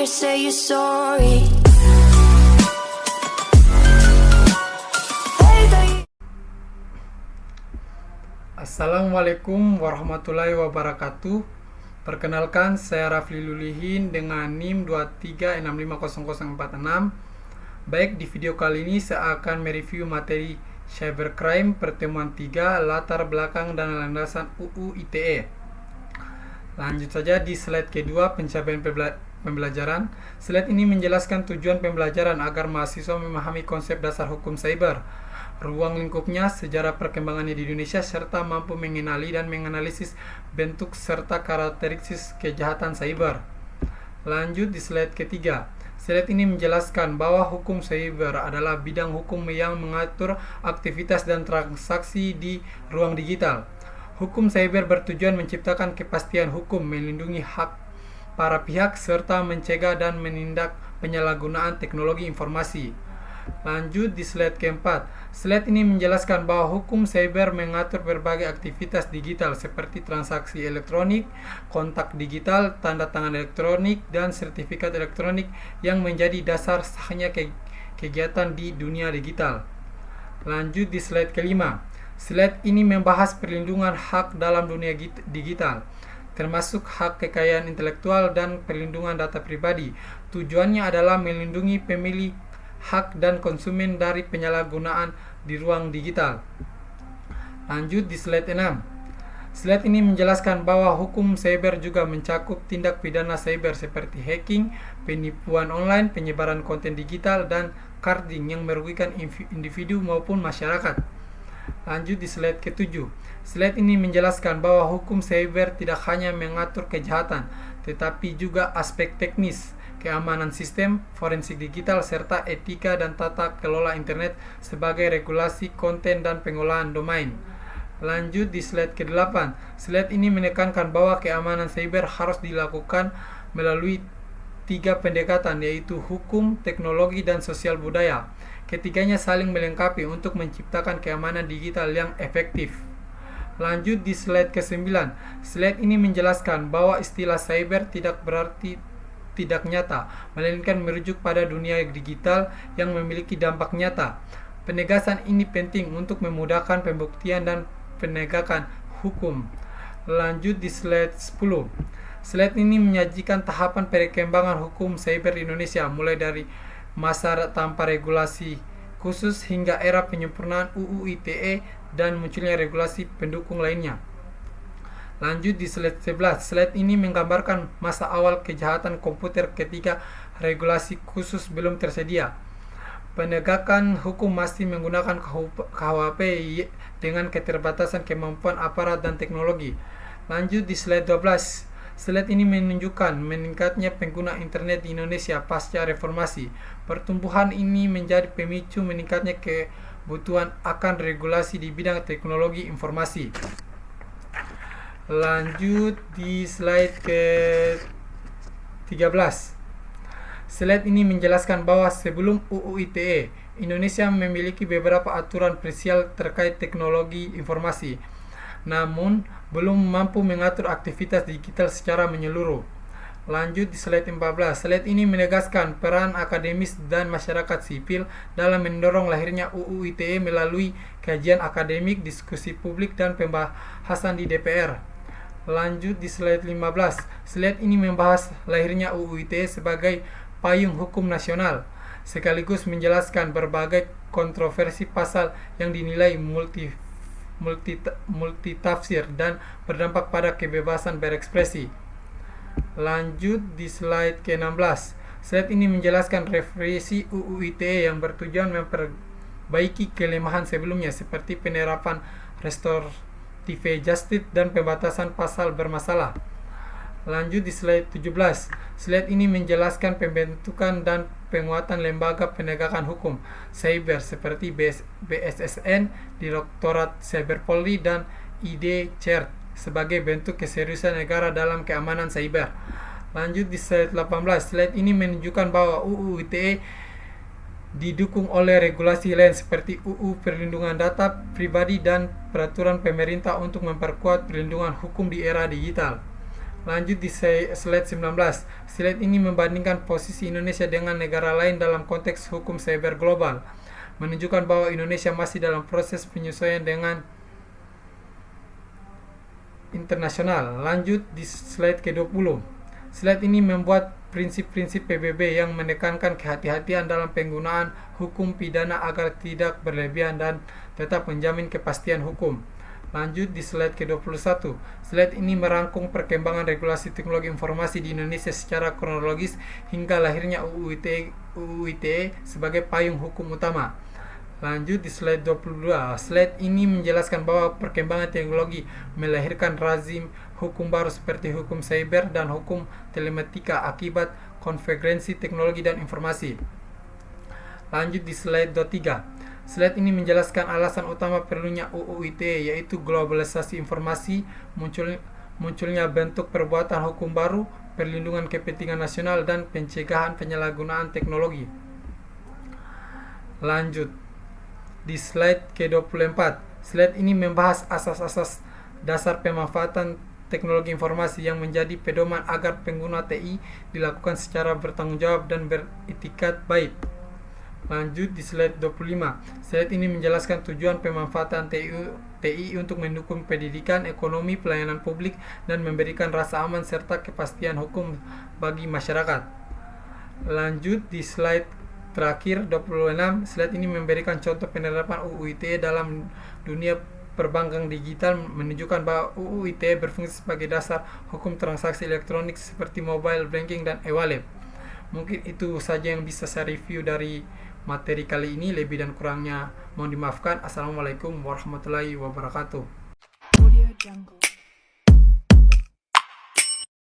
say you're sorry. Assalamualaikum warahmatullahi wabarakatuh. Perkenalkan, saya Rafli Lulihin dengan NIM 23650046. Baik, di video kali ini saya akan mereview materi cybercrime pertemuan 3, latar belakang dan landasan UU ITE. Lanjut saja di slide kedua, pencapaian pembelajaran. Slide ini menjelaskan tujuan pembelajaran agar mahasiswa memahami konsep dasar hukum cyber, ruang lingkupnya, sejarah perkembangannya di Indonesia, serta mampu mengenali dan menganalisis bentuk serta karakteristik kejahatan cyber. Lanjut di slide ketiga. Slide ini menjelaskan bahwa hukum cyber adalah bidang hukum yang mengatur aktivitas dan transaksi di ruang digital. Hukum cyber bertujuan menciptakan kepastian hukum, melindungi hak para pihak, serta mencegah dan menindak penyalahgunaan teknologi informasi. Lanjut di slide keempat. Slide ini menjelaskan bahwa hukum cyber mengatur berbagai aktivitas digital seperti transaksi elektronik, kontak digital, tanda tangan elektronik, dan sertifikat elektronik yang menjadi dasar sahnya kegiatan di dunia digital. Lanjut di slide kelima. Slide ini membahas perlindungan hak dalam dunia digital, termasuk hak kekayaan intelektual dan perlindungan data pribadi. Tujuannya adalah melindungi pemilih hak dan konsumen dari penyalahgunaan di ruang digital. Lanjut di slide 6. Slide ini menjelaskan bahwa hukum cyber juga mencakup tindak pidana cyber seperti hacking, penipuan online, penyebaran konten digital, dan carding yang merugikan individu maupun masyarakat. Lanjut di slide ke-7. Slide ini menjelaskan bahwa hukum cyber tidak hanya mengatur kejahatan, tetapi juga aspek teknis, keamanan sistem, forensik digital, serta etika dan tata kelola internet sebagai regulasi konten dan pengolahan domain. Lanjut di slide ke-8. Slide ini menekankan bahwa keamanan cyber harus dilakukan melalui 3 pendekatan, yaitu hukum, teknologi, dan sosial budaya. Ketiganya saling melengkapi untuk menciptakan keamanan digital yang efektif. Lanjut di slide ke-9. Slide ini menjelaskan bahwa istilah cyber tidak berarti tidak nyata, melainkan merujuk pada dunia digital yang memiliki dampak nyata. Penegasan ini penting untuk memudahkan pembuktian dan penegakan hukum. Lanjut di slide 10. Slide ini menyajikan tahapan perkembangan hukum cyber di Indonesia, mulai dari masa tanpa regulasi khusus hingga era penyempurnaan UU ITE dan munculnya regulasi pendukung lainnya. Lanjut di slide 11. Slide ini menggambarkan masa awal kejahatan komputer ketika regulasi khusus belum tersedia. Penegakan hukum masih menggunakan KUHP dengan keterbatasan kemampuan aparat dan teknologi. Lanjut di slide 12. Slide ini menunjukkan meningkatnya pengguna internet di Indonesia pasca reformasi. Pertumbuhan ini menjadi pemicu meningkatnya kebutuhan akan regulasi di bidang teknologi informasi. Lanjut di slide ke-13. Slide ini menjelaskan bahwa sebelum UU ITE, Indonesia memiliki beberapa aturan spesial terkait teknologi informasi, namun belum mampu mengatur aktivitas digital secara menyeluruh. Lanjut di slide 14. Slide ini menegaskan peran akademis dan masyarakat sipil dalam mendorong lahirnya UU ITE melalui kajian akademik, diskusi publik, dan pembahasan di DPR. Lanjut di slide 15. Slide ini membahas lahirnya UU ITE sebagai payung hukum nasional, sekaligus menjelaskan berbagai kontroversi pasal yang dinilai multitafsir dan berdampak pada kebebasan berekspresi. Lanjut di slide ke-16. Slide ini menjelaskan revisi UU ITE yang bertujuan memperbaiki kelemahan sebelumnya seperti penerapan restoratif justice dan pembatasan pasal bermasalah. Lanjut di slide 17. Slide ini menjelaskan pembentukan dan penguatan lembaga penegakan hukum cyber seperti BSSN, Direktorat Cyber Polri, dan ID-CERT sebagai bentuk keseriusan negara dalam keamanan cyber. Lanjut di slide 18. Slide ini menunjukkan bahwa UU ITE didukung oleh regulasi lain seperti UU Perlindungan Data Pribadi dan peraturan pemerintah untuk memperkuat perlindungan hukum di era digital. Lanjut di slide 19. Slide ini membandingkan posisi Indonesia dengan negara lain dalam konteks hukum cyber global, menunjukkan bahwa Indonesia masih dalam proses penyesuaian dengan internasional. Lanjut di slide ke-20. Slide ini membuat prinsip-prinsip PBB yang menekankan kehati-hatian dalam penggunaan hukum pidana agar tidak berlebihan dan tetap menjamin kepastian hukum. Lanjut di slide ke-21. Slide ini merangkum perkembangan regulasi teknologi informasi di Indonesia secara kronologis hingga lahirnya UU ITE sebagai payung hukum utama. Lanjut di slide 22. Slide ini menjelaskan bahwa perkembangan teknologi melahirkan rezim hukum baru seperti hukum cyber dan hukum telematika akibat konvergensi teknologi dan informasi. Lanjut di slide 23. Slide ini menjelaskan alasan utama perlunya UU ITE, yaitu globalisasi informasi, munculnya bentuk perbuatan hukum baru, perlindungan kepentingan nasional, dan pencegahan penyalahgunaan teknologi. Lanjut di slide ke-24. Slide ini membahas asas-asas dasar pemanfaatan teknologi informasi yang menjadi pedoman agar pengguna TI dilakukan secara bertanggung jawab dan beretikat baik. Lanjut di slide 25. Slide ini menjelaskan tujuan pemanfaatan TI untuk mendukung pendidikan, ekonomi, pelayanan publik, dan memberikan rasa aman serta kepastian hukum bagi masyarakat. Lanjut di slide terakhir 26. Slide ini memberikan contoh penerapan UU ITE dalam dunia perbankan digital, menunjukkan bahwa UU ITE berfungsi sebagai dasar hukum transaksi elektronik seperti mobile banking dan e-wallet. Mungkin itu saja yang bisa saya review dari materi kali ini. Lebih dan kurangnya mohon dimaafkan. Assalamualaikum warahmatullahi wabarakatuh. Audio Jungle.